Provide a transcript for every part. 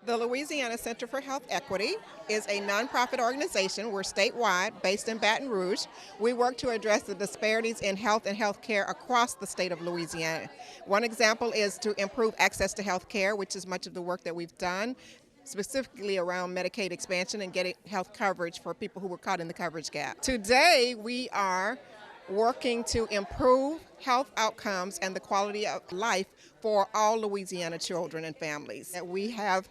The Louisiana Center for Health Equity is a nonprofit organization. We're statewide, based in Baton Rouge. We work to address the disparities in health and health care across the state of Louisiana. One example is to improve access to health care, which is much of the work that we've done, specifically around Medicaid expansion and getting health coverage for people who were caught in the coverage gap. Today, we are working to improve health outcomes and the quality of life for all Louisiana children and families. We have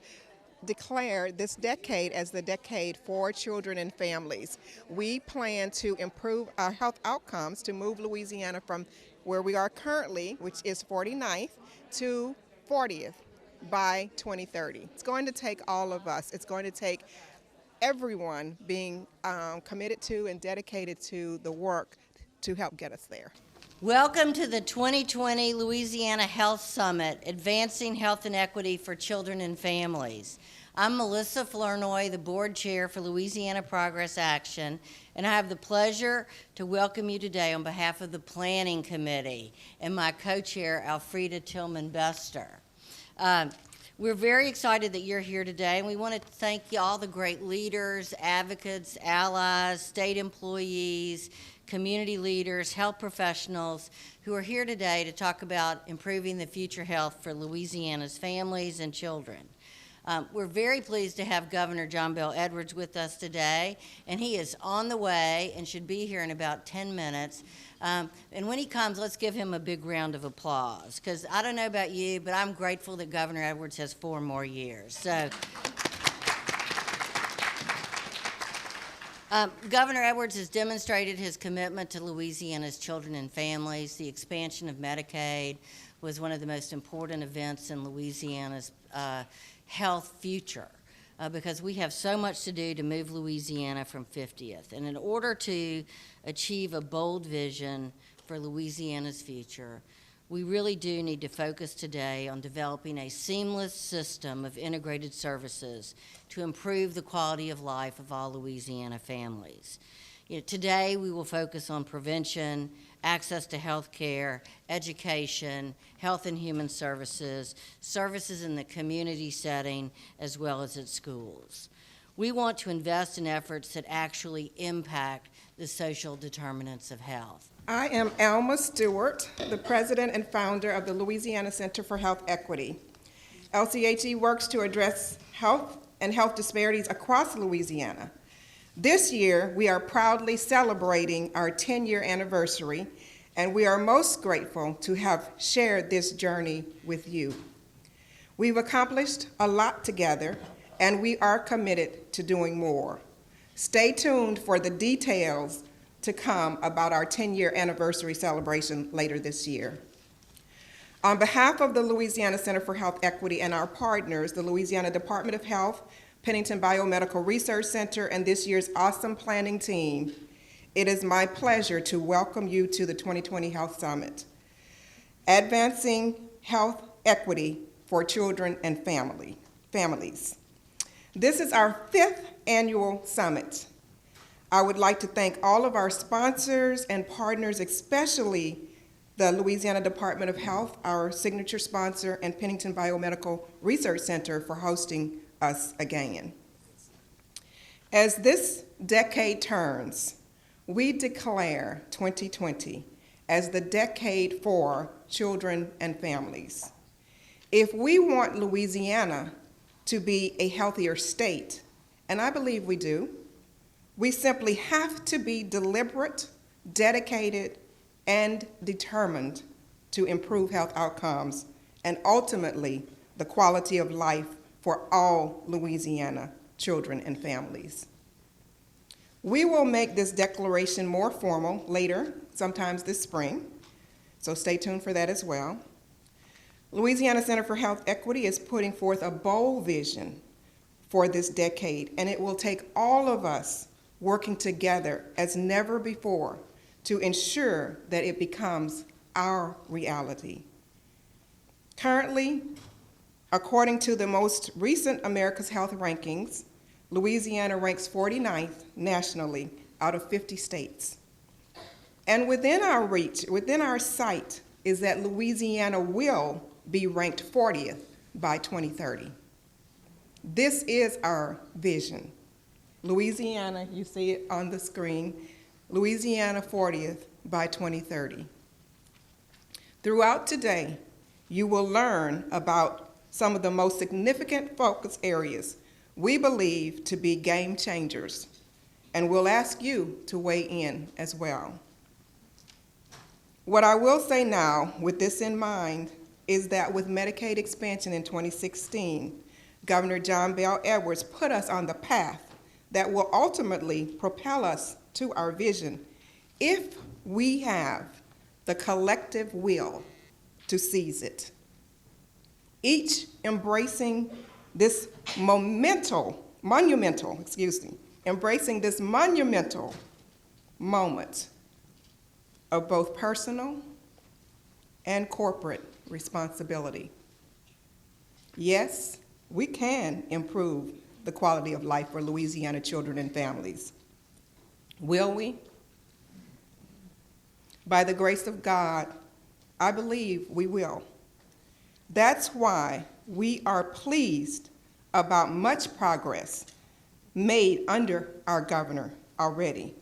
declared this decade as the decade for children and families. We plan to improve our health outcomes to move Louisiana from where we are currently, which is 49th, to 40th by 2030. It's going to take all of us. It's going to take everyone being committed to and dedicated to the work to help get us there. Welcome to the 2020 Louisiana Health Summit, Advancing Health and Equity for Children and Families. I'm Melissa Flournoy, the board chair for Louisiana Progress Action, and I have the pleasure to welcome you today on behalf of the Planning Committee and my co-chair, Alfreda Tillman-Bester. We're very excited that you're here today, and we want to thank all the great leaders, advocates, allies, state employees, community leaders, health professionals who are here today to talk about improving the future health for Louisiana's families and children. We're very pleased to have Governor John Bel Edwards with us today, and he is on the way and should be here in about 10 minutes. And when he comes, let's give him a big round of applause, because I don't know about you, but I'm grateful that Governor Edwards has 4 more years. So, Governor Edwards has demonstrated his commitment to Louisiana's children and families. The expansion of Medicaid was one of the most important events in Louisiana's health future because we have so much to do to move Louisiana from 50th. And in order to achieve a bold vision for Louisiana's future, we really do need to focus today on developing a seamless system of integrated services to improve the quality of life of all Louisiana families. Today, we will focus on prevention, access to health care, education, health and human services, services in the community setting, as well as at schools. We want to invest in efforts that actually impact the social determinants of health. I am Alma Stewart, the president and founder of the Louisiana Center for Health Equity. LCHE works to address health and health disparities across Louisiana. This year, we are proudly celebrating our 10-year anniversary, and we are most grateful to have shared this journey with you. We've accomplished a lot together, and we are committed to doing more. Stay tuned for the details to come about our 10-year anniversary celebration later this year. On behalf of the Louisiana Center for Health Equity and our partners, the Louisiana Department of Health, Pennington Biomedical Research Center, and this year's awesome planning team, it is my pleasure to welcome you to the 2020 Health Summit, Advancing Health Equity for Children and Families. This is our 5th annual summit. I would like to thank all of our sponsors and partners, especially the Louisiana Department of Health, our signature sponsor, and Pennington Biomedical Research Center for hosting us again. As this decade turns, we declare 2020 as the decade for children and families. If we want Louisiana to be a healthier state, and I believe we do, we simply have to be deliberate, dedicated, and determined to improve health outcomes and ultimately the quality of life for all Louisiana children and families. We will make this declaration more formal later, sometimes this spring, so stay tuned for that as well. Louisiana Center for Health Equity is putting forth a bold vision for this decade, and it will take all of us working together as never before to ensure that it becomes our reality. Currently, according to the most recent America's Health rankings, Louisiana ranks 49th nationally out of 50 states. And within our reach, within our sight, is that Louisiana will be ranked 40th by 2030. This is our vision. Louisiana, you see it on the screen, Louisiana 40th by 2030. Throughout today, you will learn about some of the most significant focus areas we believe to be game changers, and we'll ask you to weigh in as well. What I will say now, with this in mind, is that with Medicaid expansion in 2016, Governor John Bel Edwards put us on the path that will ultimately propel us to our vision if we have the collective will to seize it. Each embracing this monumental moment of both personal and corporate responsibility. Yes, we can improve the quality of life for Louisiana children and families. Will we? By the grace of God, I believe we will. That's why we are pleased about much progress made under our governor already.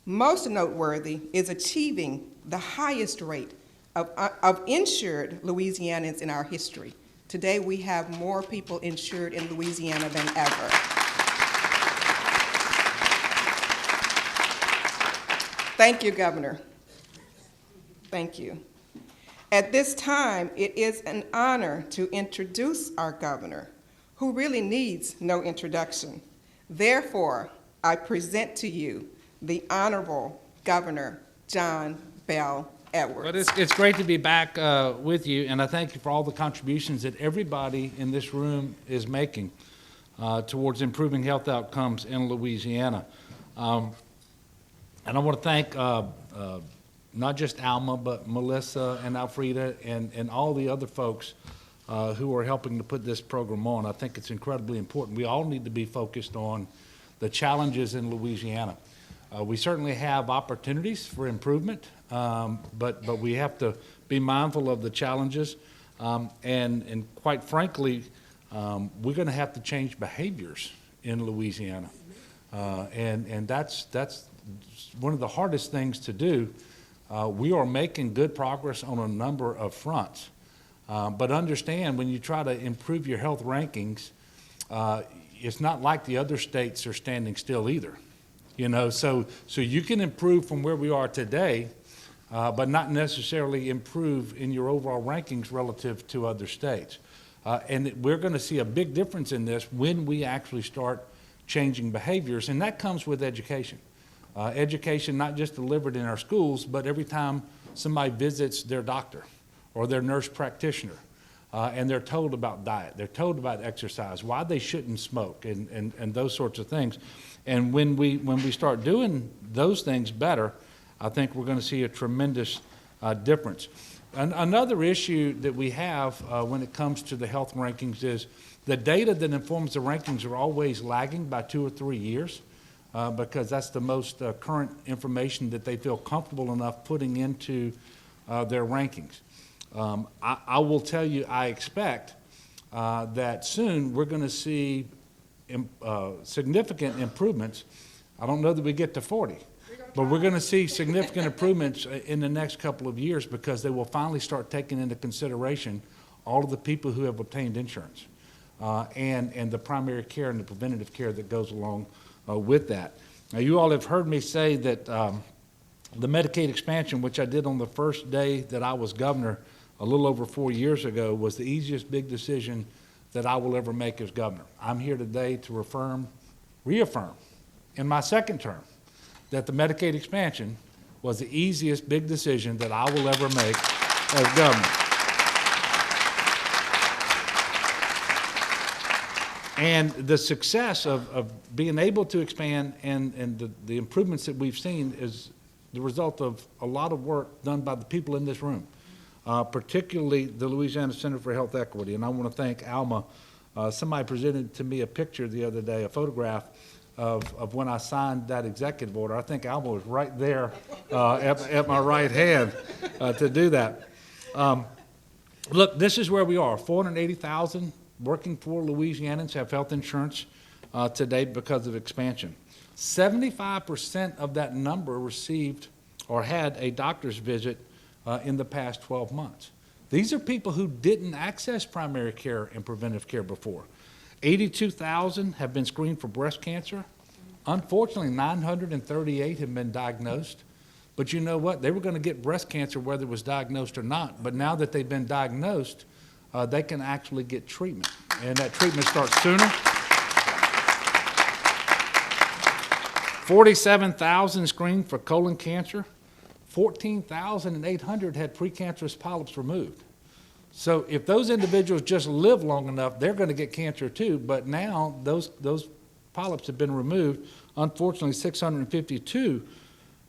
Most noteworthy is achieving the highest rate of insured Louisianans in our history. Today, we have more people insured in Louisiana than ever. Thank you, Governor. Thank you. At this time, it is an honor to introduce our governor, who really needs no introduction. Therefore, I present to you the Honorable Governor John Bel Edwards. But it's great to be back with you, and I thank you for all the contributions that everybody in this room is making towards improving health outcomes in Louisiana. And I want to thank not just Alma, but Melissa and Alfreda and all the other folks who are helping to put this program on. I think it's incredibly important. We all need to be focused on the challenges in Louisiana. We certainly have opportunities for improvement, but we have to be mindful of the challenges. And quite frankly, we're going to have to change behaviors in Louisiana. And that's one of the hardest things to do. We are making good progress on a number of fronts. But understand, when you try to improve your health rankings, it's not like the other states are standing still either. You know, so you can improve from where we are today, but not necessarily improve in your overall rankings relative to other states. And we're going to see a big difference in this when we actually start changing behaviors, and that comes with education. Education not just delivered in our schools, but every time somebody visits their doctor or their nurse practitioner, and they're told about diet, they're told about exercise, why they shouldn't smoke, and those sorts of things. And when we start doing those things better, I think we're going to see a tremendous difference. Another issue that we have when it comes to the health rankings is the data that informs the rankings are always lagging by 2 or 3 years because that's the most current information that they feel comfortable enough putting into their rankings. I will tell you, I expect that soon we're going to see significant improvements. I don't know that we get to 40, but we're going to see significant improvements in the next couple of years because they will finally start taking into consideration all of the people who have obtained insurance and the primary care and the preventative care that goes along with that. Now, you all have heard me say that the Medicaid expansion, which I did on the first day that I was governor a little over 4 years ago, was the easiest big decision that I will ever make as governor. I'm here today to reaffirm in my second term that the Medicaid expansion was the easiest big decision that I will ever make as governor. And the success of being able to expand and the improvements that we've seen is the result of a lot of work done by the people in this room. Particularly the Louisiana Center for Health Equity. And I want to thank Alma. Somebody presented to me a picture the other day, a photograph of when I signed that executive order. I think Alma was right there at my right hand to do that. Look, this is where we are, 480,000 working poor Louisianans have health insurance today because of expansion. 75% of that number received or had a doctor's visit in the past 12 months. These are people who didn't access primary care and preventive care before. 82,000 have been screened for breast cancer. Unfortunately, 938 have been diagnosed. But you know what? They were going to get breast cancer whether it was diagnosed or not. But now that they've been diagnosed, they can actually get treatment. And that treatment starts sooner. 47,000 screened for colon cancer. 14,800 had precancerous polyps removed. So if those individuals just live long enough, they're going to get cancer too. But now those polyps have been removed. Unfortunately, 652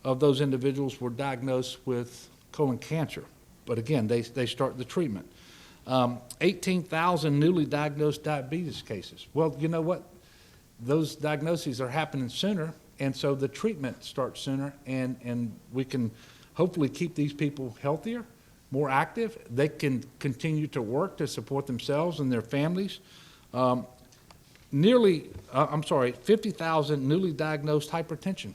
of those individuals were diagnosed with colon cancer. But again, they start the treatment. 18,000 newly diagnosed diabetes cases. Well, you know what? Those diagnoses are happening sooner, and so the treatment starts sooner, and we can hopefully keep these people healthier, more active. They can continue to work to support themselves and their families. 50,000 newly diagnosed hypertension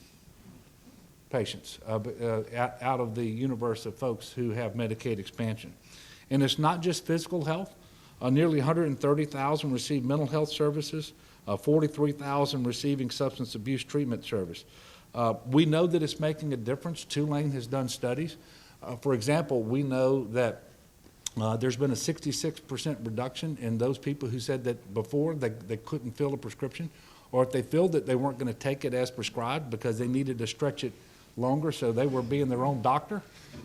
patients out of the universe of folks who have Medicaid expansion. And it's not just physical health. Nearly 130,000 receive mental health services, 43,000 receiving substance abuse treatment service. We know that it's making a difference. Tulane has done studies. For example, we know that there's been a 66% reduction in those people who said that before they couldn't fill a prescription, or if they filled it, they weren't going to take it as prescribed because they needed to stretch it longer, so they were being their own doctor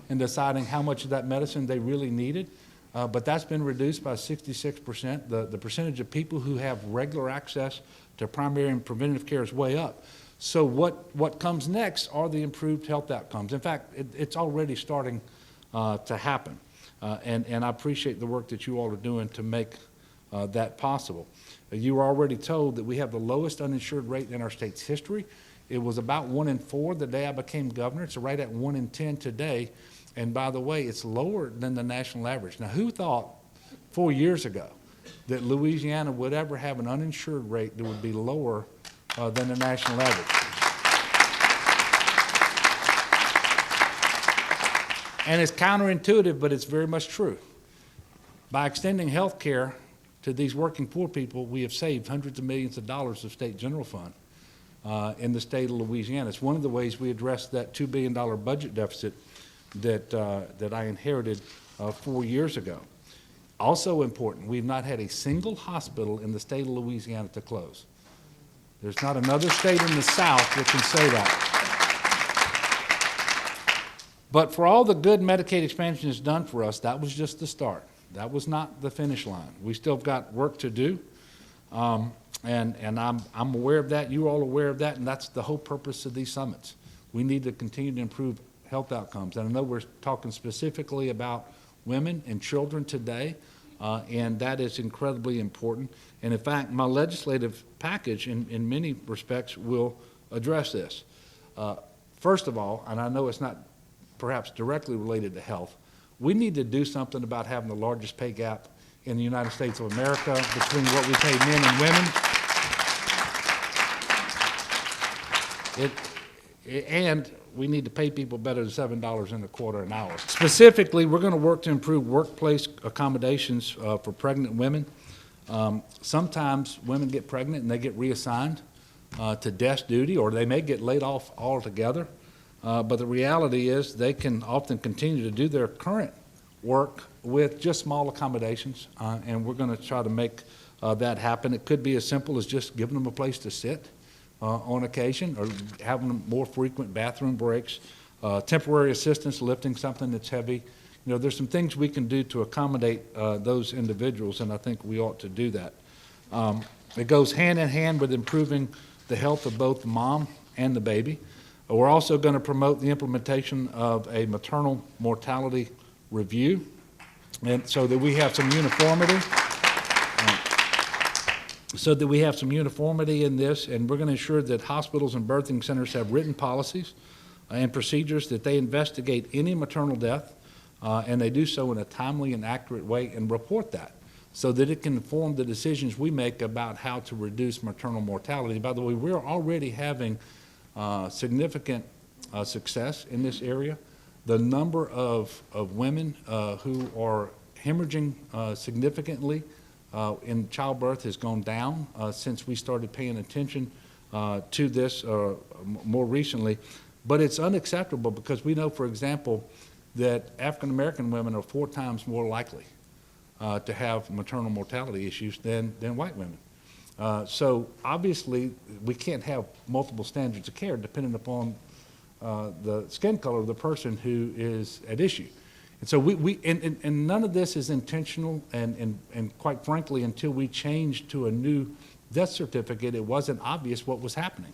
and deciding how much of that medicine they really needed. But that's been reduced by 66%. The percentage of people who have regular access to primary and preventative care is way up. So what comes next are the improved health outcomes. In fact, it's already starting to happen. And I appreciate the work that you all are doing to make that possible. You were already told that we have the lowest uninsured rate in our state's history. It was about 1 in 4 the day I became governor. It's right at 1 in 10 today. And by the way, it's lower than the national average. Now, who thought 4 years ago that Louisiana would ever have an uninsured rate that would be lower than the national average? And it's counterintuitive, but it's very much true. By extending health care to these working poor people, we have saved hundreds of millions of dollars of state general fund in the state of Louisiana. It's one of the ways we address that $2 billion budget deficit that I inherited 4 years ago. Also important, we've not had a single hospital in the state of Louisiana to close. There's not another state in the South that can say that. But for all the good Medicaid expansion has done for us, that was just the start. That was not the finish line. We still got work to do, and I'm aware of that. You're all aware of that, and that's the whole purpose of these summits. We need to continue to improve health outcomes. And I know we're talking specifically about women and children today, and that is incredibly important. And in fact, my legislative package in many respects will address this. First of all, and I know it's not perhaps directly related to health, we need to do something about having the largest pay gap in the United States of America between what we pay men and women. And we need to pay people better than $7.25 an hour. Specifically, we're going to work to improve workplace accommodations for pregnant women. Sometimes women get pregnant and they get reassigned to desk duty, or they may get laid off altogether. But the reality is they can often continue to do their current work with just small accommodations, and we're going to try to make that happen. It could be as simple as just giving them a place to sit on occasion, or having them more frequent bathroom breaks, temporary assistance lifting something that's heavy. You know, there's some things we can do to accommodate those individuals, and I think we ought to do that. It goes hand in hand with improving the health of both the mom and the baby. We're also going to promote the implementation of a maternal mortality review, and so that we have some uniformity. In this, and we're going to ensure that hospitals and birthing centers have written policies and procedures that they investigate any maternal death, and they do so in a timely and accurate way and report that. so that it can inform the decisions we make about how to reduce maternal mortality. By the way, we're already having significant success in this area. The number of women who are hemorrhaging significantly in childbirth has gone down since we started paying attention to this more recently. But it's unacceptable because we know, for example, that African American women are 4 times more likely to have maternal mortality issues than white women. So obviously, we can't have multiple standards of care depending upon the skin color of the person who is at issue. And so and none of this is intentional, and quite frankly, until we changed to a new death certificate, it wasn't obvious what was happening.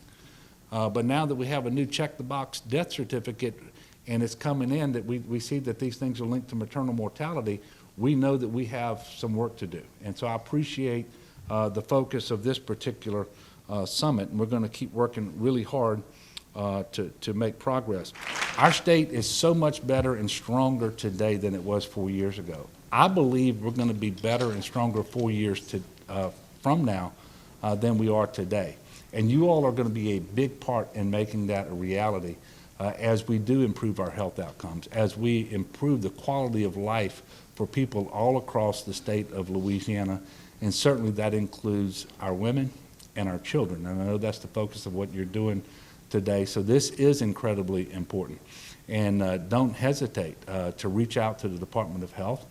But now that we have a new check-the-box death certificate and it's coming in that we see that these things are linked to maternal mortality, we know that we have some work to do. And so I appreciate the focus of this particular summit, and we're going to keep working really hard to make progress. Our state is so much better and stronger today than it was 4 years ago. I believe we're going to be better and stronger 4 years from now than we are today. And you all are going to be a big part in making that a reality as we do improve our health outcomes, as we improve the quality of life for people all across the state of Louisiana, and certainly that includes our women and our children. And I know that's the focus of what you're doing today, so this is incredibly important. And don't hesitate to reach out to the Department of Health.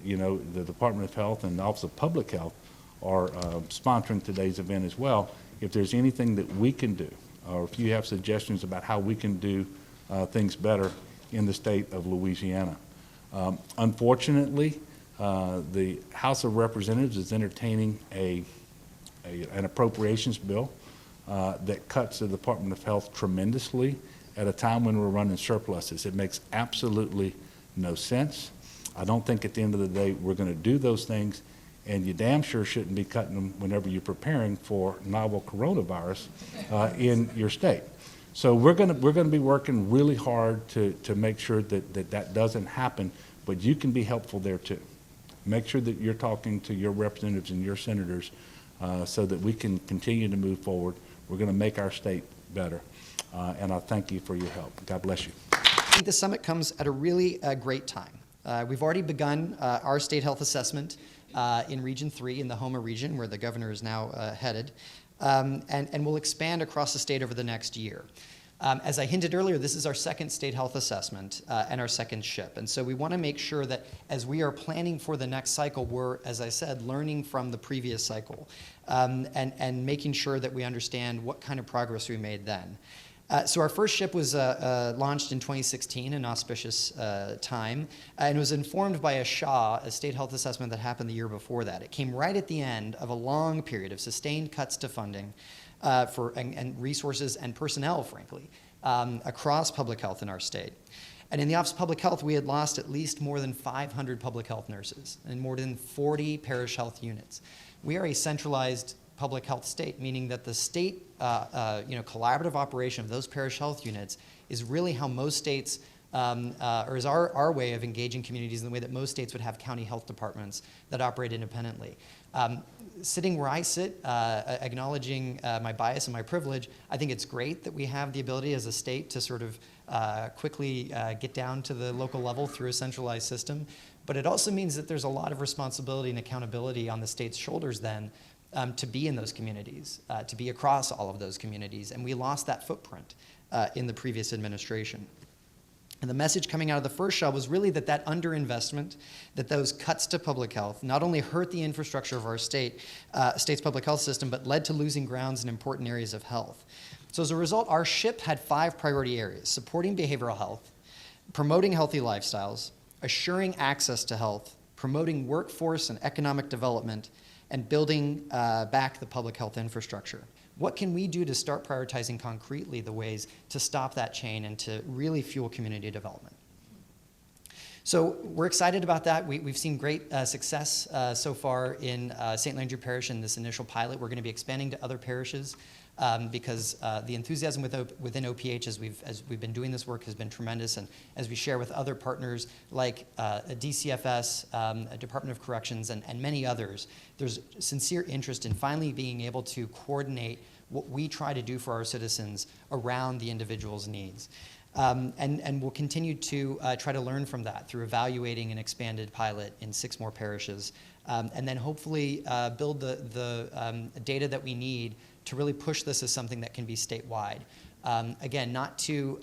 You know, the Department of Health and the Office of Public Health are sponsoring today's event as well. If there's anything that we can do, or if you have suggestions about how we can do things better in the state of Louisiana. Unfortunately, the House of Representatives is entertaining an appropriations bill that cuts the Department of Health tremendously at a time when we're running surpluses. It makes absolutely no sense. I don't think at the end of the day we're going to do those things, and you damn sure shouldn't be cutting them whenever you're preparing for novel coronavirus in your state. So we're going to be working really hard to make sure that doesn't happen, but you can be helpful there too. Make sure that you're talking to your representatives and your senators so that we can continue to move forward. We're going to make our state better, and I thank you for your help. God bless you. I think the summit comes at a really great time. We've already begun our state health assessment in Region 3 in the Houma region, where the governor is now headed, and we'll expand across the state over the next year. As I hinted earlier, this is our second state health assessment and our second SHIP. And so we want to make sure that as we are planning for the next cycle, we're, as I said, learning from the previous cycle and making sure that we understand what kind of progress we made then. So our first SHIP was launched in 2016, an auspicious time, and it was informed by a SHA, a state health assessment that happened the year before that. It came right at the end of a long period of sustained cuts to funding and resources and personnel, frankly, across public health in our state. And in the Office of Public Health, we had lost at least more than 500 public health nurses and more than 40 parish health units. We are a centralized public health state, meaning that the state collaborative operation of those parish health units is really how most states, or is our way of engaging communities in the way that most states would have county health departments that operate independently. Sitting where I sit, acknowledging my bias and my privilege, I think it's great that we have the ability as a state to sort of quickly get down to the local level through a centralized system. But it also means that there's a lot of responsibility and accountability on the state's shoulders then to be in those communities, to be across all of those communities. And we lost that footprint in the previous administration. And the message coming out of the first SHA was really that underinvestment, that those cuts to public health not only hurt the infrastructure of our state's public health system, but led to losing grounds in important areas of health. So as a result, our SHIP had 5 priority areas: supporting behavioral health, promoting healthy lifestyles, assuring access to health, promoting workforce and economic development, and building back the public health infrastructure. What can we do to start prioritizing concretely the ways to stop that chain and to really fuel community development? So we're excited about that. We've seen great success so far in St. Landry Parish in this initial pilot. We're going to be expanding to other parishes because the enthusiasm within OPH as we've been doing this work has been tremendous, and as we share with other partners like DCFS, Department of Corrections, and many others, there's sincere interest in finally being able to coordinate what we try to do for our citizens around the individual's needs. And we'll continue to try to learn from that through evaluating an expanded pilot in 6 more parishes, and then hopefully build the data that we need to really push this as something that can be statewide. Again, not to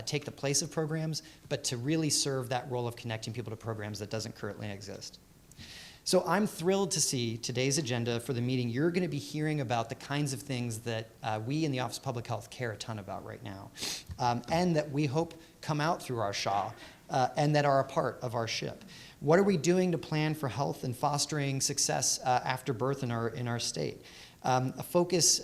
take the place of programs, but to really serve that role of connecting people to programs that doesn't currently exist. So I'm thrilled to see today's agenda for the meeting. You're going to be hearing about the kinds of things that we in the Office of Public Health care a ton about right now, and that we hope come out through our SHA, and that are a part of our SHIP. What are we doing to plan for health and fostering success after birth in our state? A focus,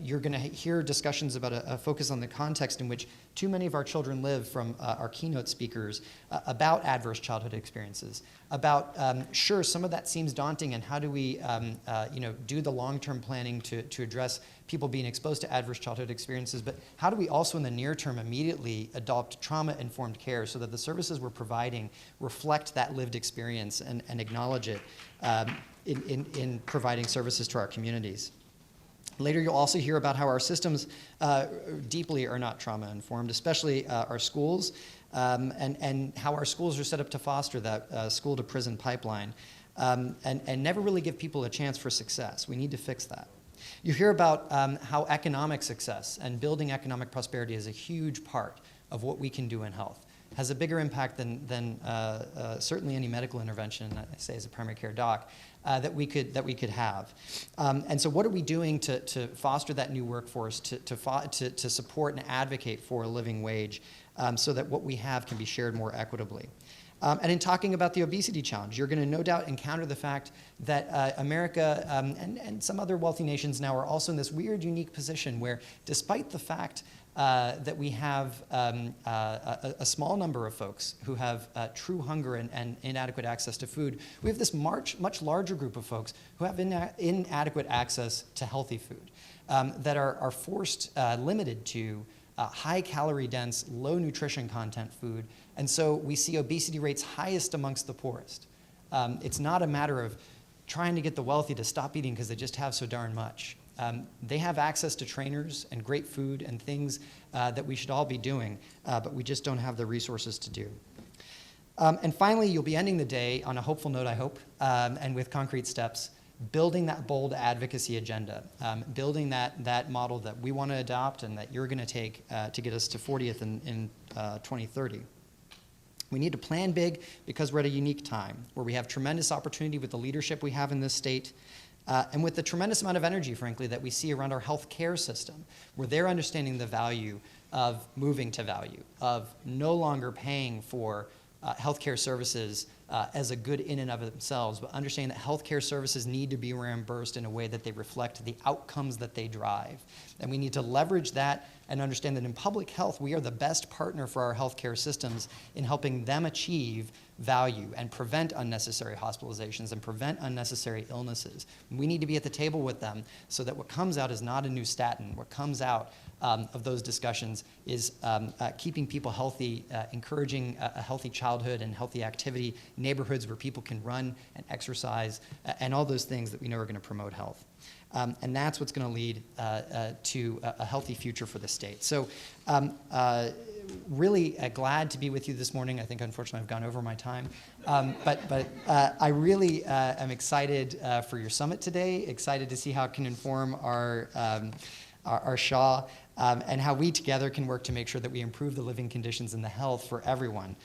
you're going to hear discussions about a focus on the context in which too many of our children live from our keynote speakers about adverse childhood experiences, about, sure, some of that seems daunting, and how do we do the long-term planning to address people being exposed to adverse childhood experiences, but how do we also in the near term immediately adopt trauma-informed care so that the services we're providing reflect that lived experience and acknowledge it in providing services to our communities. Later, you'll also hear about how our systems deeply are not trauma-informed, especially our schools, and how our schools are set up to foster that school-to-prison pipeline, and never really give people a chance for success. We need to fix that. You hear about how economic success and building economic prosperity is a huge part of what we can do in health. Has a bigger impact than certainly any medical intervention, I say as a primary care doc, that we could have. And so what are we doing to foster that new workforce, to support and advocate for a living wage, so that what we have can be shared more equitably? And in talking about the obesity challenge, you're going to no doubt encounter the fact that America and some other wealthy nations now are also in this weird, unique position where, despite the fact that we have a small number of folks who have true hunger and inadequate access to food, we have this much larger group of folks who have inadequate access to healthy food, that are limited to high-calorie dense, low-nutrition content food. And so we see obesity rates highest amongst the poorest. It's not a matter of trying to get the wealthy to stop eating because they just have so darn much. They have access to trainers and great food and things that we should all be doing, but we just don't have the resources to do. And finally, you'll be ending the day on a hopeful note, I hope, and with concrete steps, building that bold advocacy agenda, building that model that we want to adopt and that you're going to take to get us to 40th in 2030. We need to plan big because we're at a unique time where we have tremendous opportunity with the leadership we have in this state, and with the tremendous amount of energy, frankly, that we see around our health care system, where they're understanding the value of moving to value, of no longer paying for healthcare services as a good in and of themselves, but understanding that healthcare services need to be reimbursed in a way that they reflect the outcomes that they drive. And we need to leverage that and understand that in public health, we are the best partner for our healthcare systems in helping them achieve value and prevent unnecessary hospitalizations and prevent unnecessary illnesses. We need to be at the table with them so that what comes out is not a new statin. What comes out of those discussions is keeping people healthy, encouraging a healthy childhood and healthy activity, neighborhoods where people can run and exercise, and all those things that we know are going to promote health. And that's what's going to lead to a healthy future for the state. So really glad to be with you this morning. I think, unfortunately, I've gone over my time. But I really am excited for your summit today, excited to see how it can inform our SHA, and how we together can work to make sure that we improve the living conditions and the health for everyone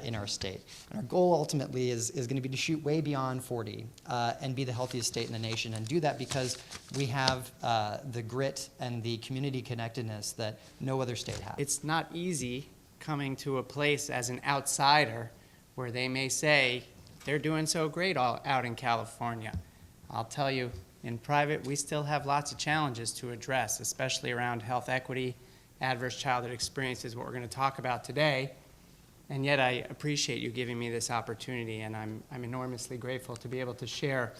in our state. And our goal ultimately is going to be to shoot way beyond 40 and be the healthiest state in the nation, and do that because we have the grit and the community connectedness that no other state has. It's not easy coming to a place as an outsider where they may say they're doing so great out in California. I'll tell you, in private, we still have lots of challenges to address, especially around health equity, adverse childhood experiences, what we're going to talk about today. And yet I appreciate you giving me this opportunity, and I'm enormously grateful to be able to share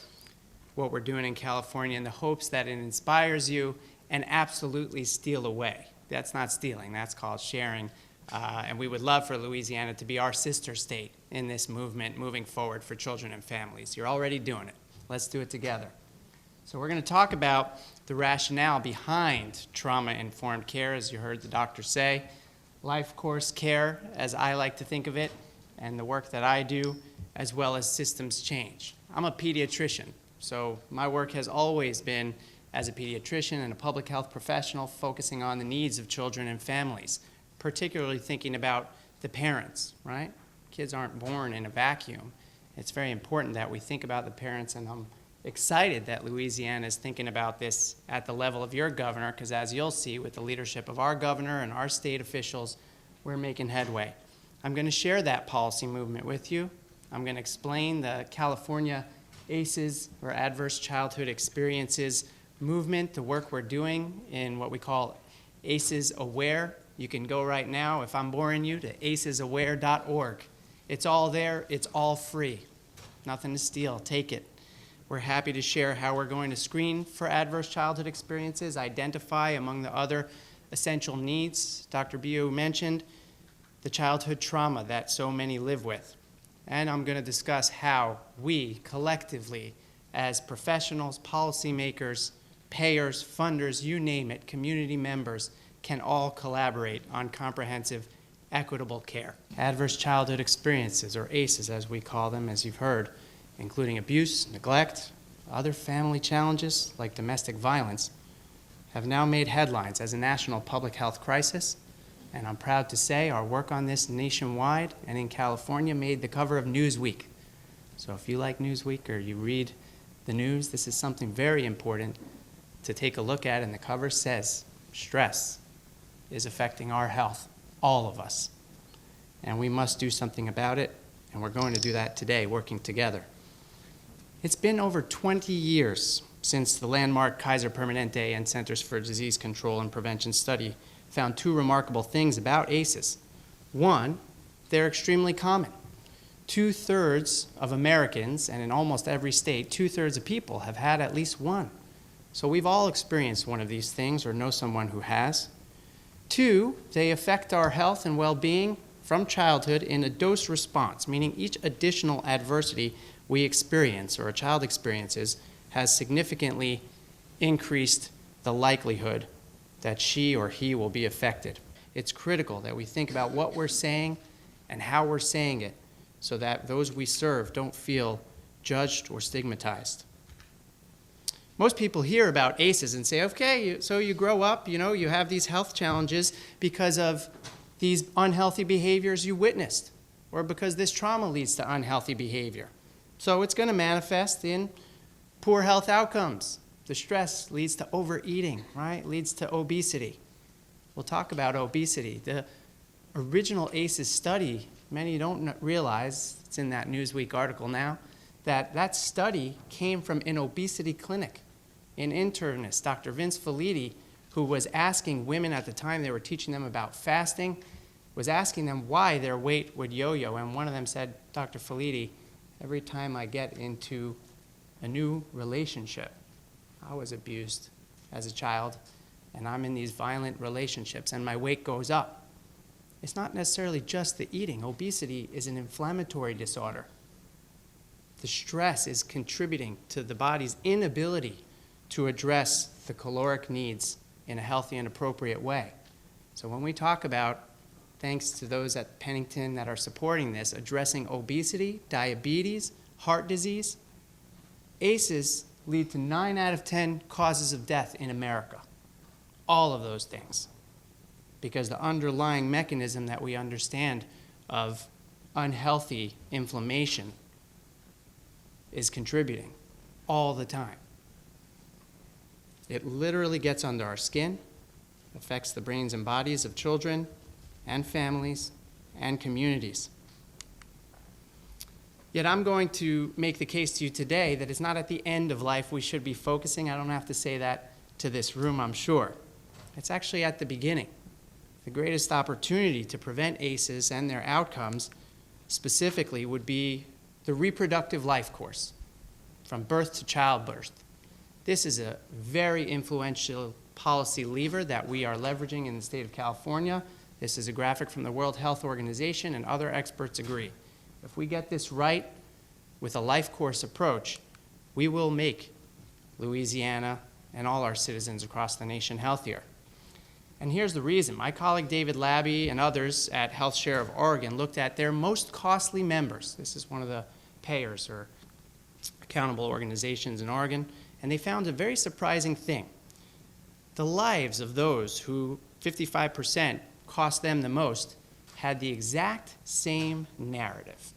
what we're doing in California in the hopes that it inspires you and absolutely steal away. That's not stealing, that's called sharing. And we would love for Louisiana to be our sister state in this movement moving forward for children and families. You're already doing it. Let's do it together. So we're going to talk about the rationale behind trauma-informed care, as you heard the doctor say, life course care, as I like to think of it, and the work that I do, as well as systems change. I'm a pediatrician, so my work has always been as a pediatrician and a public health professional focusing on the needs of children and families, particularly thinking about the parents, right? Kids aren't born in a vacuum. It's very important that we think about the parents, and I'm excited that Louisiana is thinking about this at the level of your governor, because as you'll see with the leadership of our governor and our state officials, we're making headway. I'm going to share that policy movement with you. I'm going to explain the California ACEs, or Adverse Childhood Experiences movement, the work we're doing in what we call ACEs Aware. You can go right now, if I'm boring you, to acesaware.org. It's all there. It's all free. Nothing to steal. Take it. We're happy to share how we're going to screen for adverse childhood experiences, identify among the other essential needs Dr. Bio mentioned, the childhood trauma that so many live with. And I'm going to discuss how we collectively, as professionals, policymakers, payers, funders, you name it, community members, can all collaborate on comprehensive, equitable care. Adverse childhood experiences, or ACEs as we call them, as you've heard, including abuse, neglect, other family challenges like domestic violence, have now made headlines as a national public health crisis. And I'm proud to say our work on this nationwide and in California made the cover of Newsweek. So if you like Newsweek or you read the news, this is something very important to take a look at. And the cover says, stress is affecting our health, all of us. And we must do something about it. And we're going to do that today, working together. It's been over 20 years since the landmark Kaiser Permanente and Centers for Disease Control and Prevention study found two remarkable things about ACEs. One, they're extremely common. 2/3 of Americans, and in almost every state, 2/3 of people have had at least one. So we've all experienced one of these things or know someone who has. Two, they affect our health and well-being from childhood in a dose response, meaning each additional adversity we experience or a child experiences has significantly increased the likelihood that she or he will be affected. It's critical that we think about what we're saying and how we're saying it so that those we serve don't feel judged or stigmatized. Most people hear about ACEs and say, okay, so you grow up, you have these health challenges because of these unhealthy behaviors you witnessed, or because this trauma leads to unhealthy behavior. So it's going to manifest in poor health outcomes. The stress leads to overeating, right? Leads to obesity. We'll talk about obesity. The original ACEs study, many don't realize, it's in that Newsweek article now, that study came from an obesity clinic. An internist, Dr. Vince Felitti, who was asking women at the time they were teaching them about fasting, was asking them why their weight would yo-yo. And one of them said, Dr. Felitti, every time I get into a new relationship, I was abused as a child, and I'm in these violent relationships, and my weight goes up. It's not necessarily just the eating. Obesity is an inflammatory disorder. The stress is contributing to the body's inability to address the caloric needs in a healthy and appropriate way. So when we talk about, thanks to those at Pennington that are supporting this, addressing obesity, diabetes, heart disease, ACEs lead to 9 out of 10 causes of death in America. All of those things. Because the underlying mechanism that we understand of unhealthy inflammation is contributing all the time. It literally gets under our skin, affects the brains and bodies of children and families and communities. Yet I'm going to make the case to you today that it's not at the end of life we should be focusing. I don't have to say that to this room, I'm sure. It's actually at the beginning. The greatest opportunity to prevent ACEs and their outcomes specifically would be the reproductive life course, from birth to childbirth. This is a very influential policy lever that we are leveraging in the state of California. This is a graphic from the World Health Organization, and other experts agree. If we get this right with a life course approach, we will make Louisiana and all our citizens across the nation healthier. And here's the reason. My colleague David Labby and others at Health Share of Oregon looked at their most costly members. This is one of the payers or accountable organizations in Oregon, and they found a very surprising thing. The lives of those who 55% cost them the most had the exact same narrative.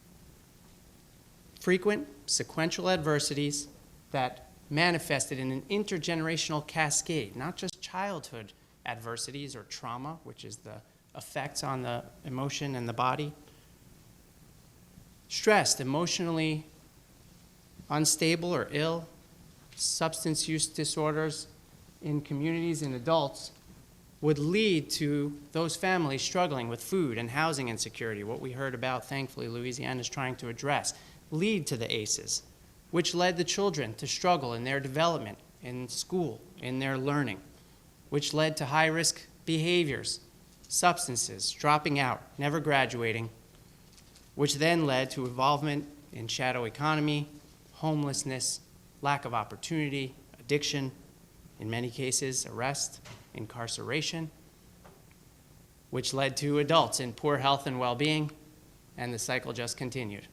Frequent sequential adversities that manifested in an intergenerational cascade, not just childhood adversities or trauma, which is the effects on the emotion and the body. Stressed, emotionally unstable or ill, substance use disorders in communities and adults would lead to those families struggling with food and housing insecurity, what we heard about, thankfully, Louisiana is trying to address, lead to the ACEs, which led the children to struggle in their development, in school, in their learning, which led to high-risk behaviors, substances, dropping out, never graduating, which then led to involvement in shadow economy, homelessness, lack of opportunity, addiction, in many cases, arrest, incarceration, which led to adults in poor health and well-being, and the cycle just continued.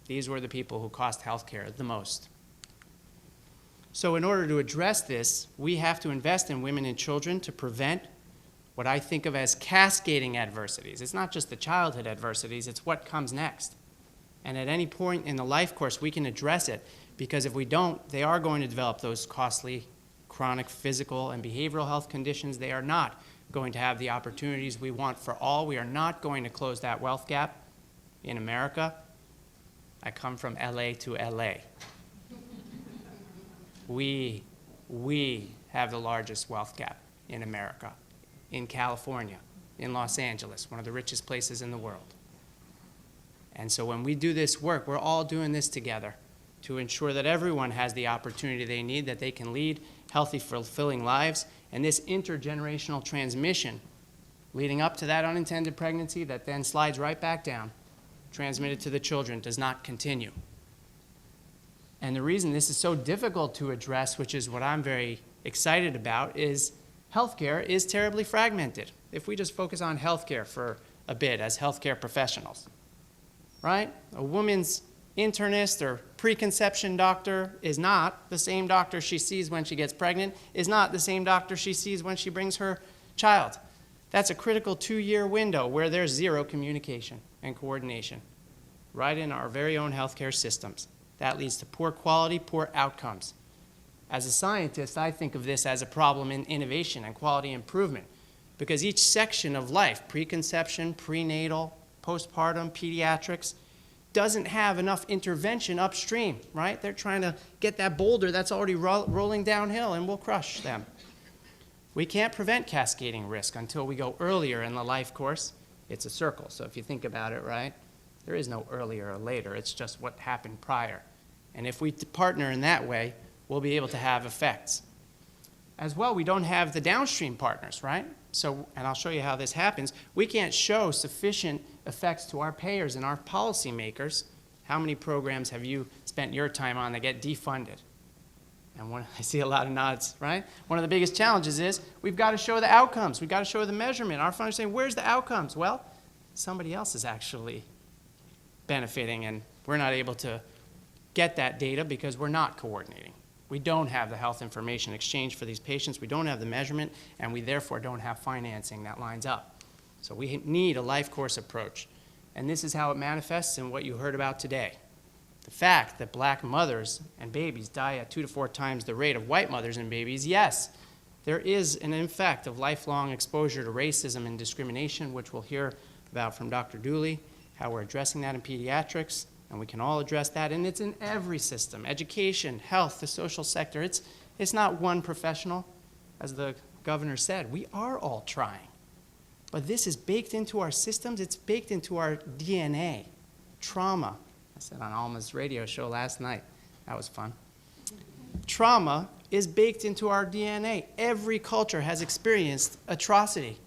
These were the people who cost healthcare the most. So in order to address this, we have to invest in women and children to prevent what I think of as cascading adversities. It's not just the childhood adversities, it's what comes next. And at any point in the life course, we can address it, because if we don't, they are going to develop those costly chronic physical and behavioral health conditions. They are not going to have the opportunities we want for all. We are not going to close that wealth gap in America. I come from LA to LA. We have the largest wealth gap in America, in California, in Los Angeles, one of the richest places in the world. And so when we do this work, we're all doing this together to ensure that everyone has the opportunity they need, that they can lead healthy, fulfilling lives. And this intergenerational transmission leading up to that unintended pregnancy that then slides right back down, transmitted to the children, does not continue. And the reason this is so difficult to address, which is what I'm very excited about, is healthcare is terribly fragmented. If we just focus on healthcare for a bit as healthcare professionals, right? A woman's internist or preconception doctor is not the same doctor she sees when she gets pregnant, is not the same doctor she sees when she brings her child. That's a critical 2-year window where there's zero communication and coordination right in our very own healthcare systems. That leads to poor quality, poor outcomes. As a scientist, I think of this as a problem in innovation and quality improvement, because each section of life, preconception, prenatal, postpartum, pediatrics, doesn't have enough intervention upstream, right? They're trying to get that boulder that's already rolling downhill and will crush them. We can't prevent cascading risk until we go earlier in the life course. It's a circle, so if you think about it, right? There is no earlier or later, it's just what happened prior. And if we partner in that way, we'll be able to have effects. As well, we don't have the downstream partners, right? So, and I'll show you how this happens. We can't show sufficient effects to our payers and our policymakers. How many programs have you spent your time on that get defunded? And I see a lot of nods, right? One of the biggest challenges is we've got to show the outcomes. We've got to show the measurement. Our funders saying, where's the outcomes? Well, somebody else is actually benefiting, and we're not able to get that data because we're not coordinating. We don't have the health information exchange for these patients. We don't have the measurement, and we therefore don't have financing that lines up. So we need a life course approach. And this is how it manifests in what you heard about today. The fact that black mothers and babies die at 2 to 4 times the rate of white mothers and babies, yes, there is an effect of lifelong exposure to racism and discrimination, which we'll hear about from Dr. Dooley, how we're addressing that in pediatrics. And we can all address that, and it's in every system, education, health, the social sector. It's not one professional. As the governor said, we are all trying. But this is baked into our systems. It's baked into our DNA. Trauma. I said on Alma's radio show last night. That was fun. Trauma is baked into our DNA. Every culture has experienced atrocity.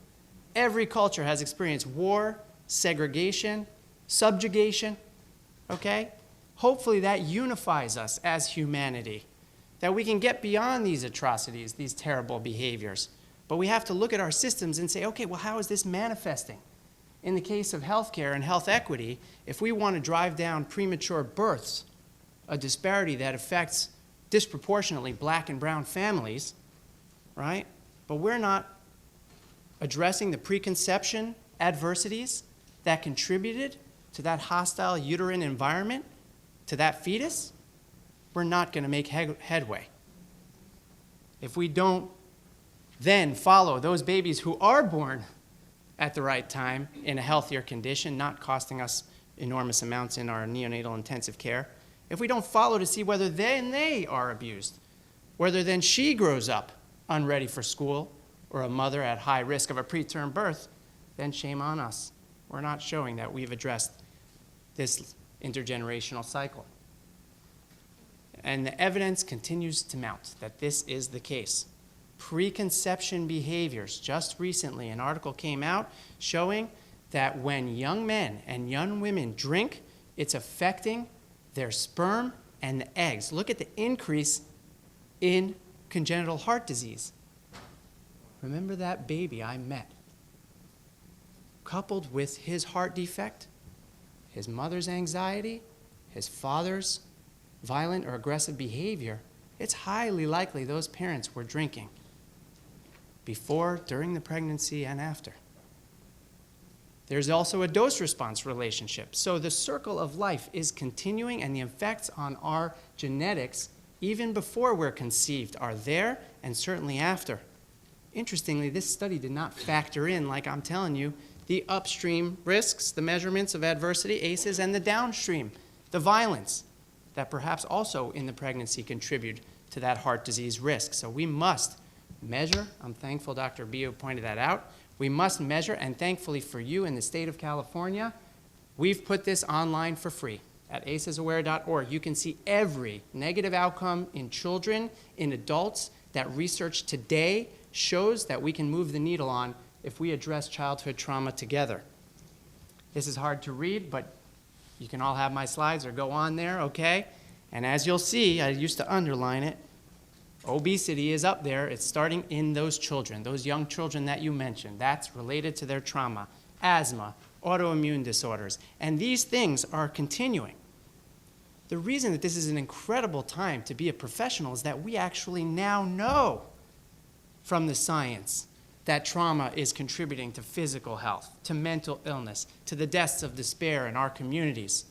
Every culture has experienced war, segregation, subjugation, okay? Hopefully that unifies us as humanity, that we can get beyond these atrocities, these terrible behaviors. But we have to look at our systems and say, okay, well, how is this manifesting? In the case of healthcare and health equity, if we want to drive down premature births, a disparity that affects disproportionately black and brown families, right? But we're not addressing the preconception adversities that contributed to that hostile uterine environment, to that fetus, we're not going to make headway. If we don't then follow those babies who are born at the right time in a healthier condition, not costing us enormous amounts in our neonatal intensive care, if we don't follow to see whether then they are abused, whether then she grows up unready for school or a mother at high risk of a preterm birth, then shame on us. We're not showing that we've addressed this intergenerational cycle. And the evidence continues to mount that this is the case. Preconception behaviors. Just recently, an article came out showing that when young men and young women drink, it's affecting their sperm and the eggs. Look at the increase in congenital heart disease. Remember that baby I met? Coupled with his heart defect, his mother's anxiety, his father's violent or aggressive behavior, it's highly likely those parents were drinking before, during the pregnancy, and after. There's also a dose-response relationship. So the circle of life is continuing, and the effects on our genetics, even before we're conceived, are there, and certainly after. Interestingly, this study did not factor in, like I'm telling you, the upstream risks, the measurements of adversity, ACEs, and the downstream, the violence, that perhaps also in the pregnancy contribute to that heart disease risk. So we must measure. I'm thankful Dr. Bio pointed that out. We must measure, and thankfully for you in the state of California, we've put this online for free at acesaware.org. You can see every negative outcome in children, in adults, that research today shows that we can move the needle on if we address childhood trauma together. This is hard to read, but you can all have my slides or go on there, okay? And as you'll see, I used to underline it, obesity is up there. It's starting in those children, those young children that you mentioned. That's related to their trauma, asthma, autoimmune disorders. And these things are continuing. The reason that this is an incredible time to be a professional is that we actually now know from the science that trauma is contributing to physical health, to mental illness, to the deaths of despair in our communities,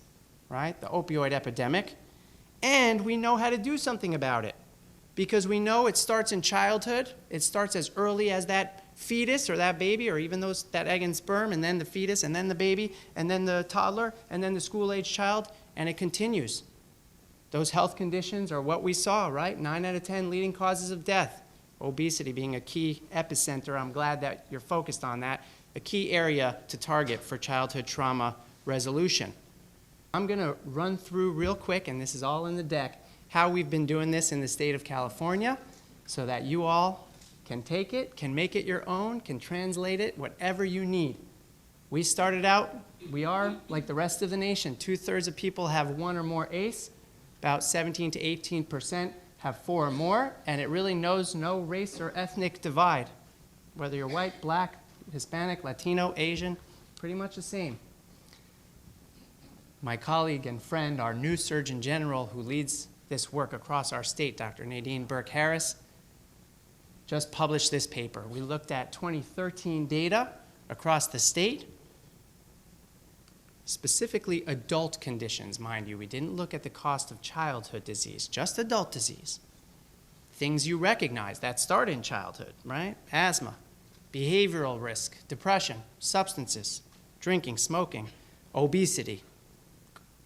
right? The opioid epidemic. And we know how to do something about it because we know it starts in childhood. It starts as early as that fetus or that baby or even that egg and sperm, and then the fetus, and then the baby, and then the toddler, and then the school-age child, and it continues. Those health conditions are what we saw, right? 9 out of 10 leading causes of death. Obesity being a key epicenter. I'm glad that you're focused on that. A key area to target for childhood trauma resolution. I'm going to run through real quick, and this is all in the deck, how we've been doing this in the state of California so that you all can take it, can make it your own, can translate it, whatever you need. We started out, we are like the rest of the nation. 2/3 of people have 1 or more ACE. About 17 to 18% have 4 or more, and it really knows no race or ethnic divide. Whether you're white, black, Hispanic, Latino, Asian, pretty much the same. My colleague and friend, our new Surgeon General who leads this work across our state, Dr. Nadine Burke Harris, just published this paper. We looked at 2013 data across the state, specifically adult conditions, mind you. We didn't look at the cost of childhood disease, just adult disease. Things you recognize that start in childhood, right? Asthma, behavioral risk, depression, substances, drinking, smoking, obesity,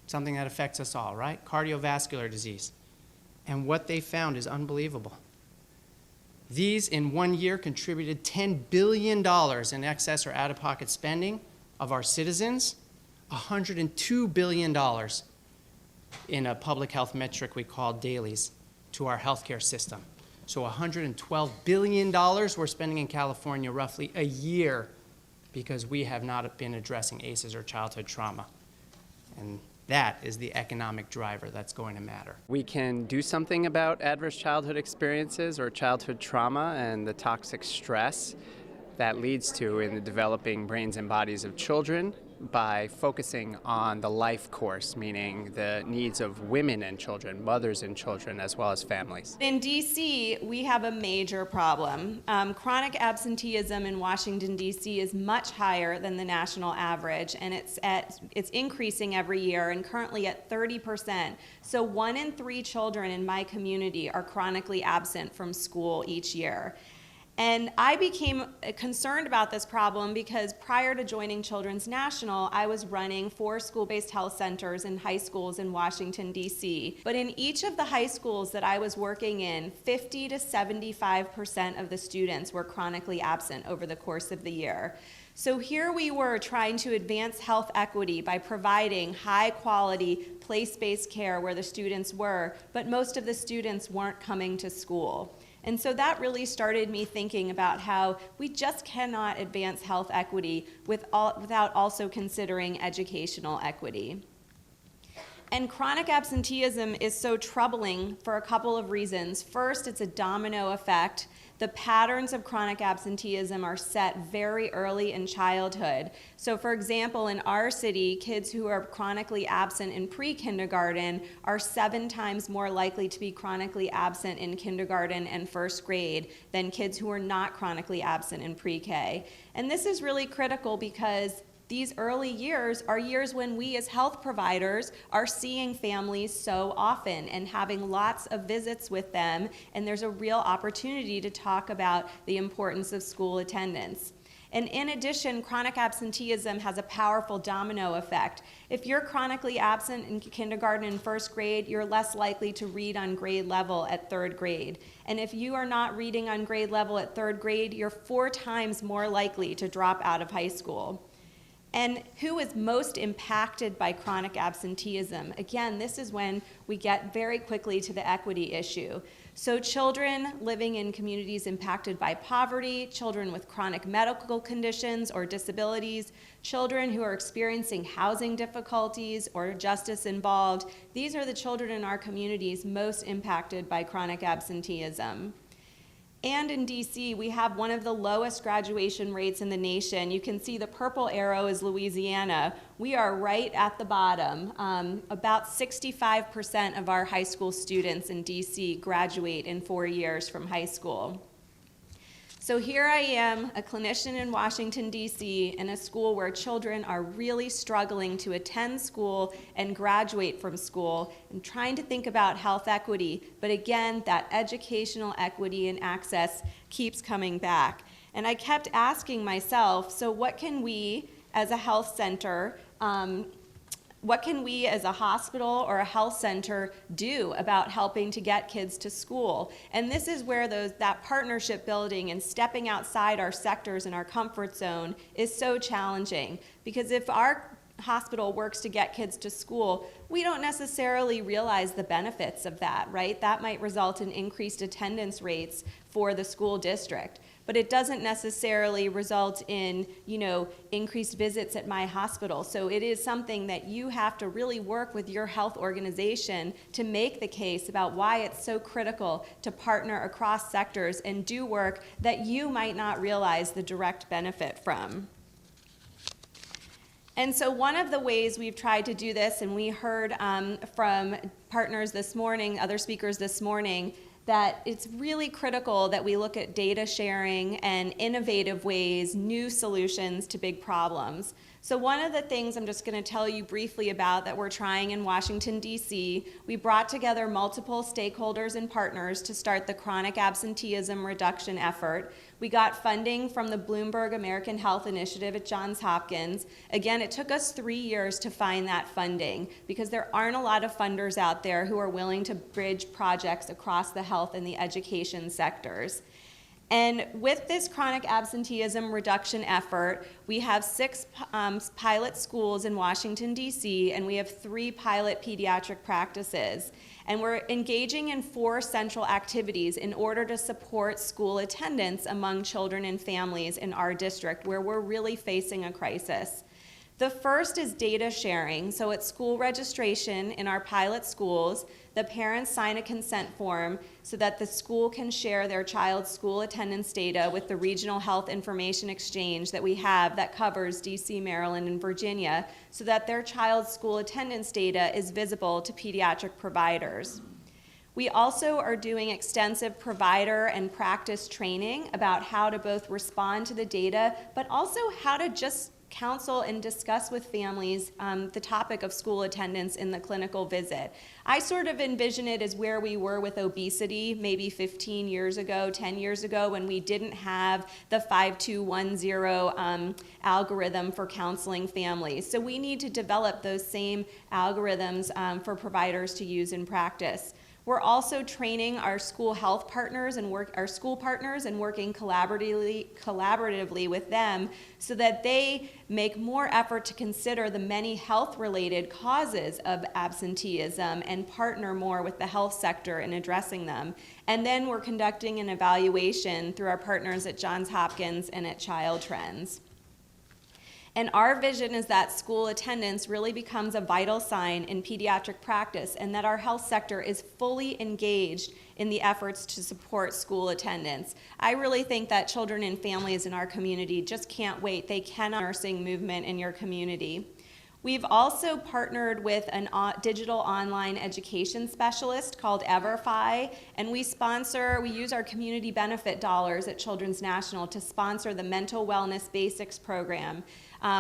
something that affects us all, right? Cardiovascular disease. And what they found is unbelievable. These, in 1 year, contributed $10 billion in excess or out-of-pocket spending of our citizens, $102 billion in a public health metric we call dailies to our healthcare system. So $112 billion we're spending in California roughly a year because we have not been addressing ACEs or childhood trauma. And that is the economic driver that's going to matter. We can do something about adverse childhood experiences or childhood trauma and the toxic stress that leads to in the developing brains and bodies of children by focusing on the life course, meaning the needs of women and children, mothers and children, as well as families. In DC, we have a major problem. Chronic absenteeism in Washington, DC is much higher than the national average, and it's increasing every year and currently at 30%. So 1 in 3 children in my community are chronically absent from school each year. And I became concerned about this problem because prior to joining Children's National, I was running 4 school-based health centers in high schools in Washington, D.C. But in each of the high schools that I was working in, 50 to 75% of the students were chronically absent over the course of the year. So here we were trying to advance health equity by providing high-quality, place-based care where the students were, but most of the students weren't coming to school. And so that really started me thinking about how we just cannot advance health equity without also considering educational equity. And chronic absenteeism is so troubling for a couple of reasons. First, it's a domino effect. The patterns of chronic absenteeism are set very early in childhood. So for example, in our city, kids who are chronically absent in pre-kindergarten are 7 times more likely to be chronically absent in kindergarten and first grade than kids who are not chronically absent in pre-K. And this is really critical because these early years are years when we as health providers are seeing families so often and having lots of visits with them, and there's a real opportunity to talk about the importance of school attendance. And in addition, chronic absenteeism has a powerful domino effect. If you're chronically absent in kindergarten and first grade, you're less likely to read on grade level at 3rd grade. And if you are not reading on grade level at 3rd grade, you're 4 times more likely to drop out of high school. And who is most impacted by chronic absenteeism? Again, this is when we get very quickly to the equity issue. So children living in communities impacted by poverty, children with chronic medical conditions or disabilities, children who are experiencing housing difficulties or justice involved, these are the children in our communities most impacted by chronic absenteeism. And in DC, we have one of the lowest graduation rates in the nation. You can see the purple arrow is Louisiana. We are right at the bottom. About 65% of our high school students in DC graduate in 4 years from high school. So here I am, a clinician in Washington, D.C., in a school where children are really struggling to attend school and graduate from school and trying to think about health equity. But again, that educational equity and access keeps coming back. And I kept asking myself, so what can we as a health center, what can we as a hospital or a health center do about helping to get kids to school? And this is where that partnership building and stepping outside our sectors and our comfort zone is so challenging. Because if our hospital works to get kids to school, we don't necessarily realize the benefits of that, right? That might result in increased attendance rates for the school district. But it doesn't necessarily result in, increased visits at my hospital. So it is something that you have to really work with your health organization to make the case about why it's so critical to partner across sectors and do work that you might not realize the direct benefit from. And so one of the ways we've tried to do this, and we heard from partners this morning, other speakers this morning, that it's really critical that we look at data sharing and innovative ways, new solutions to big problems. So one of the things I'm just going to tell you briefly about that we're trying in Washington, D.C., we brought together multiple stakeholders and partners to start the chronic absenteeism reduction effort. We got funding from the Bloomberg American Health Initiative at Johns Hopkins. Again, it took us 3 years to find that funding because there aren't a lot of funders out there who are willing to bridge projects across the health and the education sectors. And with this chronic absenteeism reduction effort, we have 6 pilot schools in Washington, D.C., and we have 3 pilot pediatric practices. And we're engaging in 4 central activities in order to support school attendance among children and families in our district, where we're really facing a crisis. The first is data sharing. So at school registration in our pilot schools, the parents sign a consent form so that the school can share their child's school attendance data with the Regional Health Information Exchange that we have that covers DC, Maryland, and Virginia, so that their child's school attendance data is visible to pediatric providers. We also are doing extensive provider and practice training about how to both respond to the data, but also how to just counsel and discuss with families the topic of school attendance in the clinical visit. I sort of envision it as where we were with obesity maybe 15 years ago, 10 years ago, when we didn't have the 5210 algorithm for counseling families. So we need to develop those same algorithms for providers to use in practice. We're also training our school health partners and our school partners and working collaboratively with them so that they make more effort to consider the many health-related causes of absenteeism and partner more with the health sector in addressing them. And then we're conducting an evaluation through our partners at Johns Hopkins and at Child Trends. And our vision is that school attendance really becomes a vital sign in pediatric practice, and that our health sector is fully engaged in the efforts to support school attendance. I really think that children and families in our community just can't wait. They cannot nursing movement in your community. We've also partnered with a digital online education specialist called Everfi, and we use our community benefit dollars at Children's National to sponsor the Mental Wellness Basics program,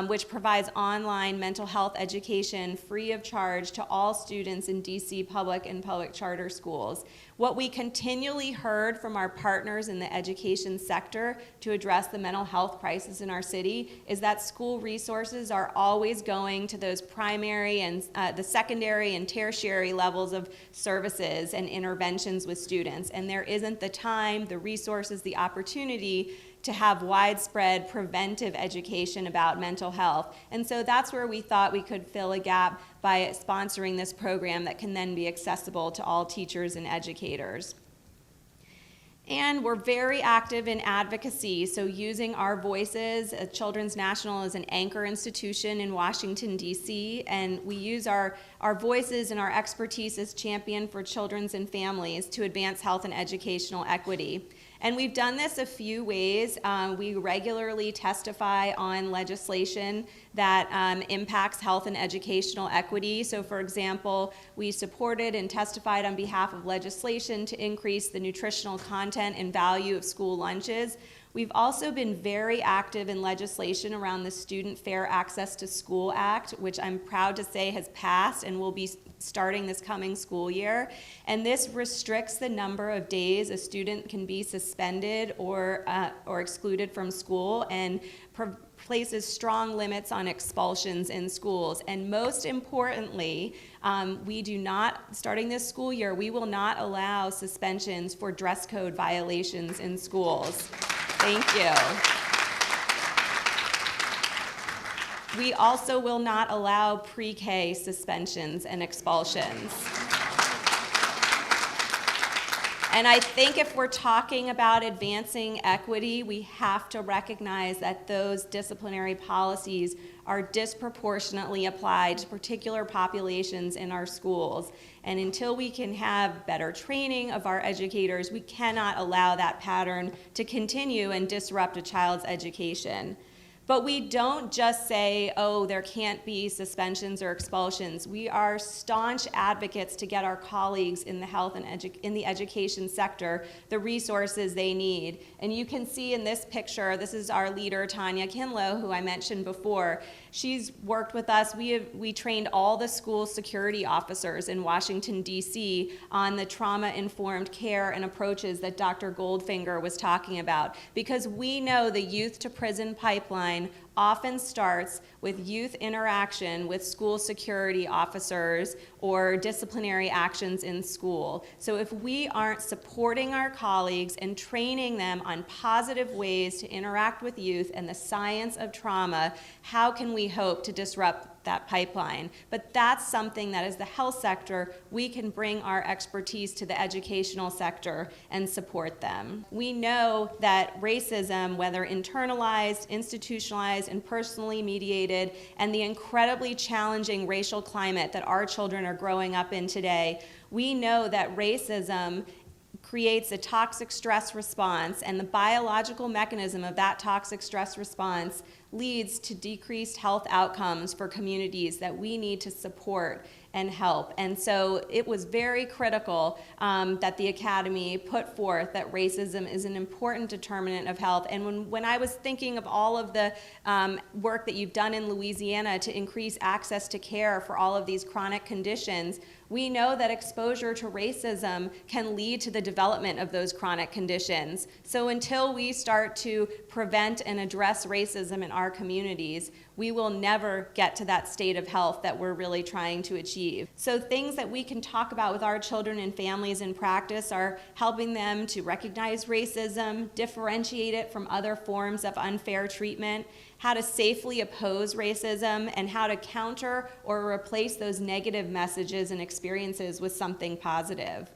which provides online mental health education free of charge to all students in DC public and public charter schools. What we continually heard from our partners in the education sector to address the mental health crisis in our city is that school resources are always going to those primary and the secondary and tertiary levels of services and interventions with students, and there isn't the time, the resources, the opportunity to have widespread preventive education about mental health. And so that's where we thought we could fill a gap by sponsoring this program that can then be accessible to all teachers and educators. And we're very active in advocacy, so using our voices. Children's National is an anchor institution in Washington, D.C., and we use our voices and our expertise as champion for children and families to advance health and educational equity. And we've done this a few ways. We regularly testify on legislation that impacts health and educational equity. So for example, we supported and testified on behalf of legislation to increase the nutritional content and value of school lunches. We've also been very active in legislation around the Student Fair Access to School Act, which I'm proud to say has passed and will be starting this coming school year. And this restricts the number of days a student can be suspended or excluded from school, and places strong limits on expulsions in schools. And most importantly, we do not, starting this school year, we will not allow suspensions for dress code violations in schools. Thank you. We also will not allow pre-K suspensions and expulsions. And I think if we're talking about advancing equity, we have to recognize that those disciplinary policies are disproportionately applied to particular populations in our schools. And until we can have better training of our educators, we cannot allow that pattern to continue and disrupt a child's education. But we don't just say, oh, there can't be suspensions or expulsions. We are staunch advocates to get our colleagues in the health and in the education sector the resources they need. And you can see in this picture, this is our leader, Tanya Kinlow, who I mentioned before. She's worked with us. We trained all the school security officers in Washington, D.C. on the trauma-informed care and approaches that Dr. Goldfinger was talking about, because we know the youth to prison pipeline pipeline often starts with youth interaction with school security officers or disciplinary actions in school. So if we aren't supporting our colleagues and training them on positive ways to interact with youth and the science of trauma, how can we hope to disrupt that pipeline? But that's something that as the health sector, we can bring our expertise to the educational sector and support them. We know that racism, whether internalized, institutionalized, and personally mediated, and the incredibly challenging racial climate that our children are growing up in today, we know that racism creates a toxic stress response, and the biological mechanism of that toxic stress response leads to decreased health outcomes for communities that we need to support and help. And so it was very critical that the Academy put forth that racism is an important determinant of health. And when I was thinking of all of the work that you've done in Louisiana to increase access to care for all of these chronic conditions, we know that exposure to racism can lead to the development of those chronic conditions. So until we start to prevent and address racism in our communities, we will never get to that state of health that we're really trying to achieve. So things that we can talk about with our children and families in practice are helping them to recognize racism, differentiate it from other forms of unfair treatment, how to safely oppose racism, and how to counter or replace those negative messages and experiences with something positive.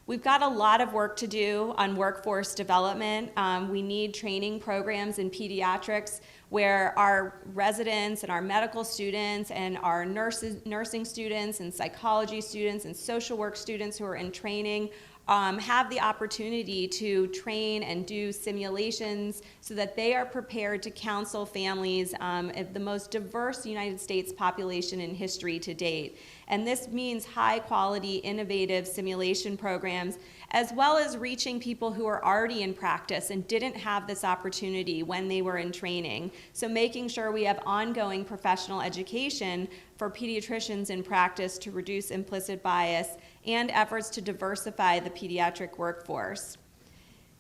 We've got a lot of work to do on workforce development. We need training programs in pediatrics where our residents and our medical students and our nursing students and psychology students and social work students who are in training have the opportunity to train and do simulations so that they are prepared to counsel families of the most diverse United States population in history to date. And this means high quality, innovative simulation programs, as well as reaching people who are already in practice and didn't have this opportunity when they were in training. So making sure we have ongoing professional education for pediatricians in practice to reduce implicit bias and efforts to diversify the pediatric workforce.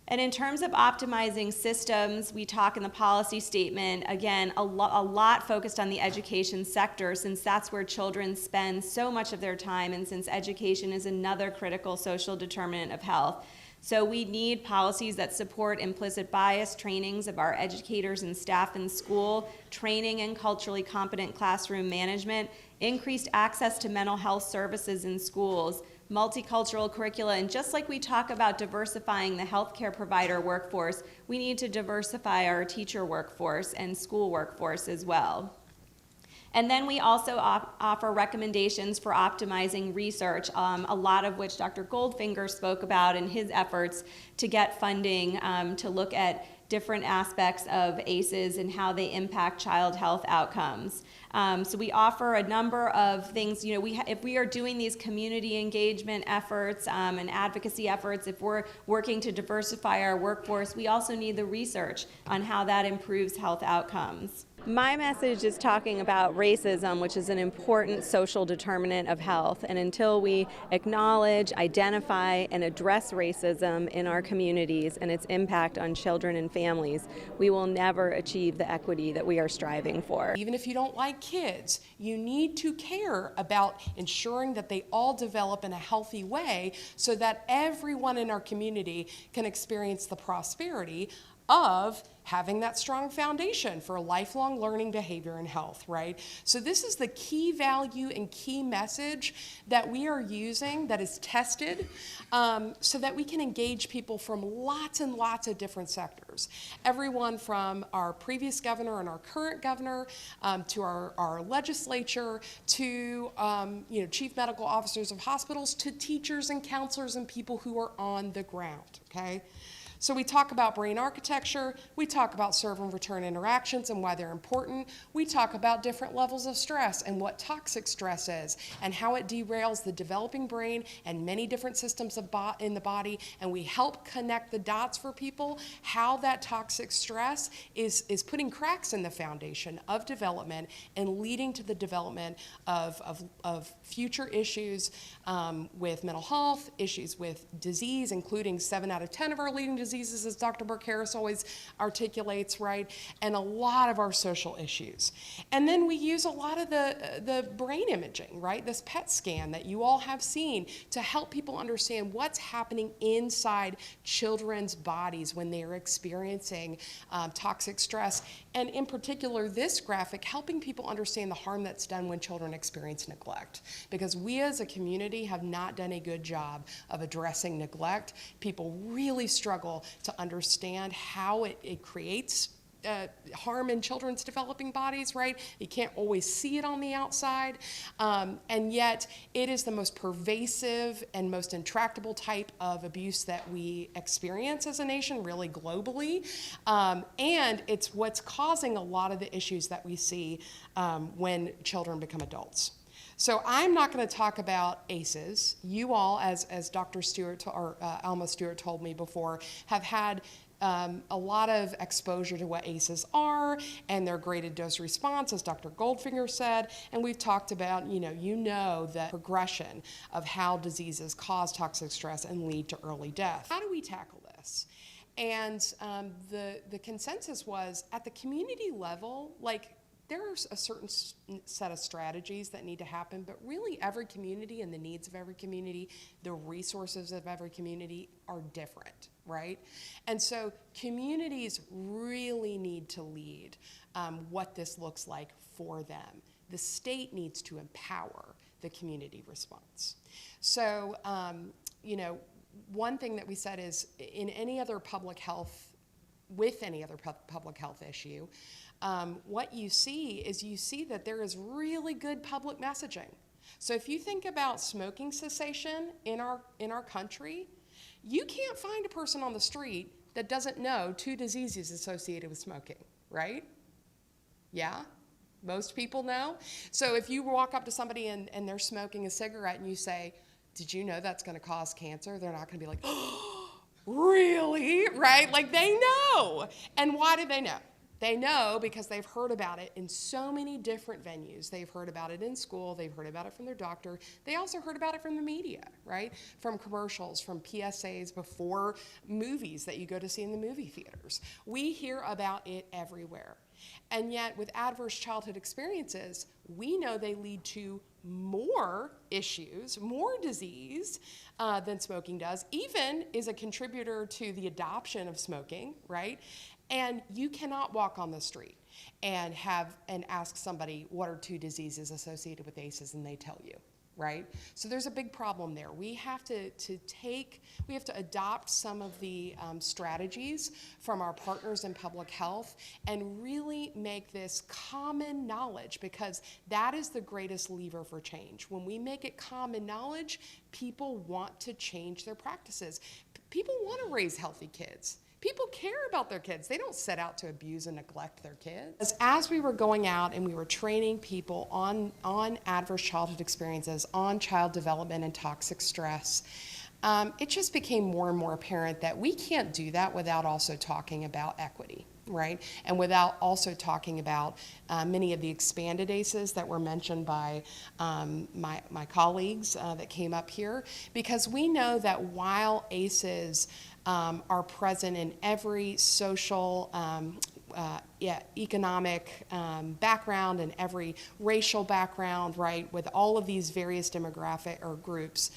And in terms of optimizing systems, we talk in the policy statement, again, a lot focused on the education sector, since that's where children spend so much of their time, and since education is another critical social determinant of health. So we need policies that support implicit bias trainings of our educators and staff in school, training in culturally competent classroom management, increased access to mental health services in schools, multicultural curricula, and just like we talk about diversifying the healthcare provider workforce, we need to diversify our teacher workforce and school workforce as well. And then we also offer recommendations for optimizing research, a lot of which Dr. Goldfinger spoke about in his efforts to get funding to look at different aspects of ACEs and how they impact child health outcomes. So we offer a number of things. You know, if we are doing these community engagement efforts and advocacy efforts, if we're working to diversify our workforce, we also need the research on how that improves health outcomes. My message is talking about racism, which is an important social determinant of health. And until we acknowledge, identify, and address racism in our communities and its impact on children and families, we will never achieve the equity that we are striving for. Even if you don't like kids, you need to care about ensuring that they all develop in a healthy way so that everyone in our community can experience the prosperity of having that strong foundation for lifelong learning, behavior, and health, right? So this is the key value and key message that we are using that is tested so that we can engage people from lots and lots of different sectors. Everyone from our previous governor and our current governor to our legislature to chief medical officers of hospitals to teachers and counselors and people who are on the ground, okay? So we talk about brain architecture, we talk about serve and return interactions and why they're important. We talk about different levels of stress and what toxic stress is and how it derails the developing brain and many different systems in the body. And we help connect the dots for people how that toxic stress is putting cracks in the foundation of development and leading to the development of future issues with mental health, issues with disease, including 7 out of 10 of our leading disease diseases, as Dr. Burke Harris always articulates, right? And a lot of our social issues. And then we use a lot of the brain imaging, right? This PET scan that you all have seen to help people understand what's happening inside children's bodies when they are experiencing toxic stress. And in particular, this graphic helping people understand the harm that's done when children experience neglect. Because we as a community have not done a good job of addressing neglect. People really struggle to understand how it creates harm in children's developing bodies, right? You can't always see it on the outside, and yet it is the most pervasive and most intractable type of abuse that we experience as a nation, really globally, and it's what's causing a lot of the issues that we see when children become adults. So I'm not going to talk about ACEs. You all, as Dr. Stewart or Alma Stewart told me before, have had a lot of exposure to what ACEs are and their graded dose response, as Dr. Goldfinger said, and we've talked about, you know the progression of how diseases cause toxic stress and lead to early death. How do we tackle this? And the consensus was, at the community level, like, there's a certain set of strategies that need to happen, but really every community and the needs of every community, the resources of every community are different, right? And so communities really need to lead what this looks like for them. The state needs to empower the community response. So, one thing that we said is, in any other public health, with any other public health issue, what you see that there is really good public messaging. So if you think about smoking cessation in our country, you can't find a person on the street that doesn't know 2 diseases associated with smoking, right? Yeah? Most people know. So if you walk up to somebody and they're smoking a cigarette and you say, "Did you know that's going to cause cancer?" They're not going to be like, "Oh, really?" Right? Like, they know. And why do they know? They know because they've heard about it in so many different venues. They've heard about it in school. They've heard about it from their doctor. They also heard about it from the media, right? From commercials, from PSAs before movies that you go to see in the movie theaters. We hear about it everywhere. And yet, with adverse childhood experiences, we know they lead to more issues, more disease than smoking does, even is a contributor to the adoption of smoking, right? And you cannot walk on the street and ask somebody, what are 2 diseases associated with ACEs, and they tell you, right? So there's a big problem there. We have to adopt some of the strategies from our partners in public health and really make this common knowledge, because that is the greatest lever for change. When we make it common knowledge, people want to change their practices. People want to raise healthy kids. People care about their kids. They don't set out to abuse and neglect their kids. As we were going out and we were training people on adverse childhood experiences, on child development and toxic stress, it just became more and more apparent that we can't do that without also talking about equity, right? And without also talking about many of the expanded ACEs that were mentioned by my colleagues that came up here, because we know that while ACEs are present in every social, economic background and every racial background, right, with all of these various demographic or groups,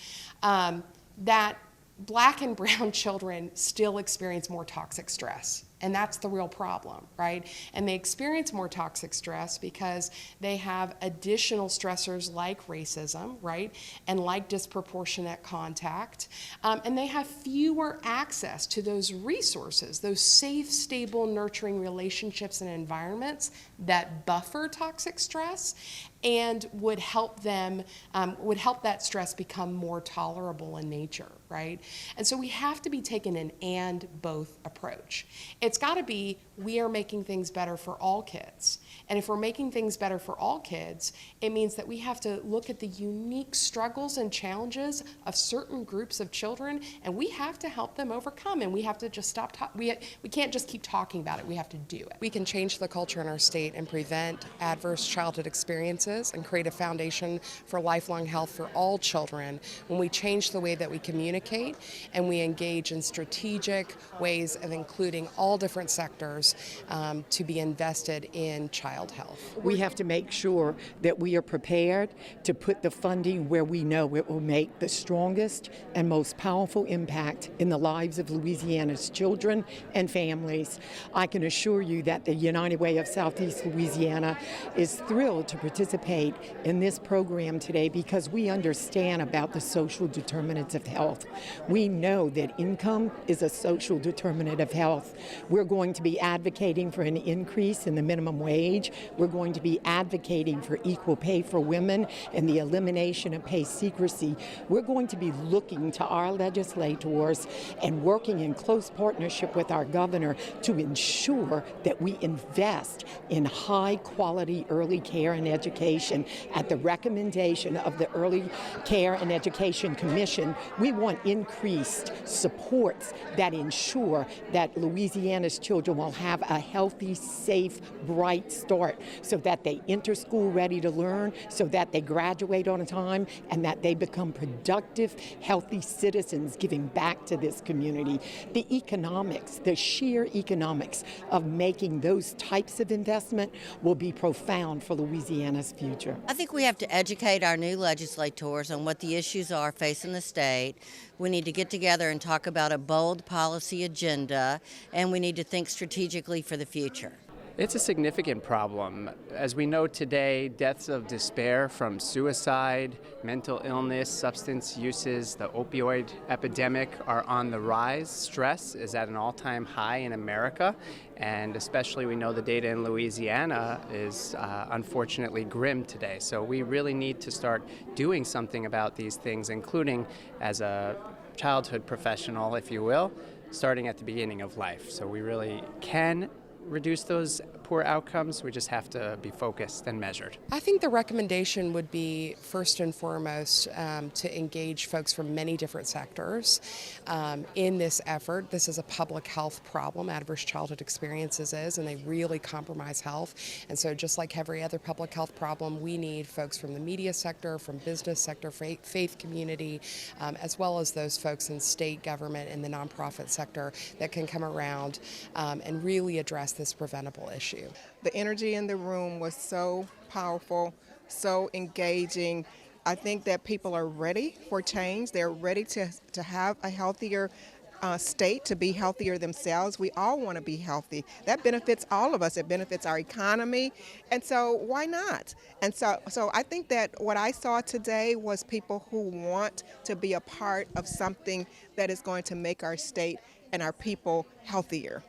that Black and brown children still experience more toxic stress. And that's the real problem, right? And they experience more toxic stress because they have additional stressors like racism, right? And like disproportionate contact. And they have fewer access to those resources, those safe, stable, nurturing relationships and environments that buffer toxic stress and would help them, would help that stress become more tolerable in nature, right? And so we have to be taking an and both approach. It's got to be, we are making things better for all kids. And if we're making things better for all kids, it means that we have to look at the unique struggles and challenges of certain groups of children, and we have to help them overcome, and we have to just stop we can't just keep talking about it, we have to do it. We can change the culture in our state and prevent adverse childhood experiences and create a foundation for lifelong health for all children when we change the way that we communicate and we engage in strategic ways of including all different sectors to be invested in child health. We have to make sure that we are prepared to put the funding where we know it will make the strongest and most powerful impact in the lives of Louisiana's children and families. I can assure you that the United Way of Southeast Louisiana is thrilled to participate in this program today because we understand about the social determinants of health. We know that income is a social determinant of health. We're going to be advocating for an increase in the minimum wage. We're going to be advocating for equal pay for women and the elimination of pay secrecy. We're going to be looking to our legislators and working in close partnership with our governor to ensure that we invest in high quality early care and education. At the recommendation of the Early Care and Education Commission, we want increased supports that ensure that Louisiana's children will have a healthy, safe, bright start so that they enter school ready to learn, so that they graduate on time, and that they become productive, healthy citizens giving back to this community. The economics, the sheer economics of making those types of investment will be profound for Louisiana's future. I think we have to educate our new legislators on what the issues are facing the state. We need to get together and talk about a bold policy agenda, and we need to think strategically for the future. It's a significant problem. As we know today, deaths of despair from suicide, mental illness, substance uses, the opioid epidemic are on the rise. Stress is at an all-time high in America, and especially we know the data in Louisiana is unfortunately grim today. So we really need to start doing something about these things, including as a childhood professional, if you will, starting at the beginning of life. So we really can reduce those poor outcomes. We just have to be focused and measured. I think the recommendation would be, first and foremost, to engage folks from many different sectors in this effort. This is a public health problem, adverse childhood experiences is, and they really compromise health. And so just like every other public health problem, we need folks from the media sector, from business sector, faith community, as well as those folks in state government and the nonprofit sector that can come around and really address this preventable issue. The energy in the room was so powerful, so engaging. I think that people are ready for change. They're ready to have a healthier state, to be healthier themselves. We all want to be healthy. That benefits all of us. It benefits our economy. And so why not? And so I think that what I saw today was people who want to be a part of something that is going to make our state and our people healthier.